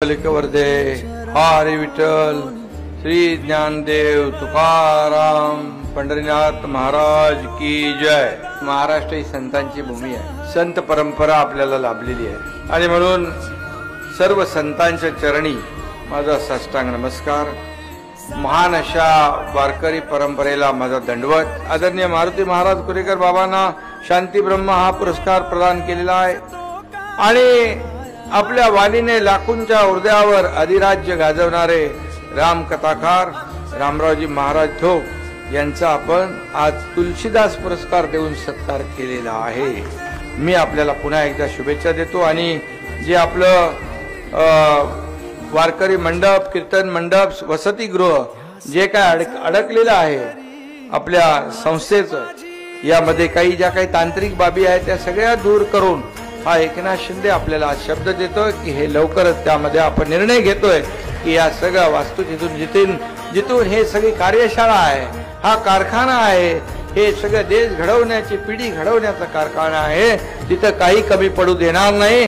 वर्धे हरी विठ्ठल श्री ज्ञानदेव तुकाराम पंढरीनाथ महाराज की जय। महाराष्ट्र ही संतांची भूमी आहे, संत परंपरा आपल्याला लाभलेली आहे आणि म्हणून सर्व संतांच्या चरणी माझा साष्टांग नमस्कार। महान अशा वारकरी परंपरेला माझा दंडवत। आदरणीय मारुती महाराज कुरेकर बाबांना शांती ब्रह्म हा पुरस्कार प्रदान केलेला आहे आणि आपल्या वाणीने लाखोंच्या हृदयावर अधिराज्य गाजवणारे राम कथाकार रामरावजी महाराज ठोक यांचा आपण आज तुलसीदास पुरस्कार देऊन सत्कार केलेला आहे। मी आपल्याला पुन्हा एकदा शुभेच्छा देतो आणि जे आपलं वारकरी मंडप, कीर्तन मंडप, वसतिगृह जे काय अडकलेलं आहे आपल्या संस्थेचं, यामध्ये काही ज्या काही तांत्रिक बाबी आहेत त्या सगळ्या दूर करून हा एकनाथ शिंदे आपल्याला शब्द देतोय की हे लवकरच त्यामध्ये आपण निर्णय घेतोय की या सगळ्या वास्तू जिथून हे सगळी कार्यशाळा आहे, हा कारखाना आहे, हे सगळं देश घडवण्याची, पिढी घडवण्याचा कारखाना आहे, तिथं काही कमी पडू देणार नाही।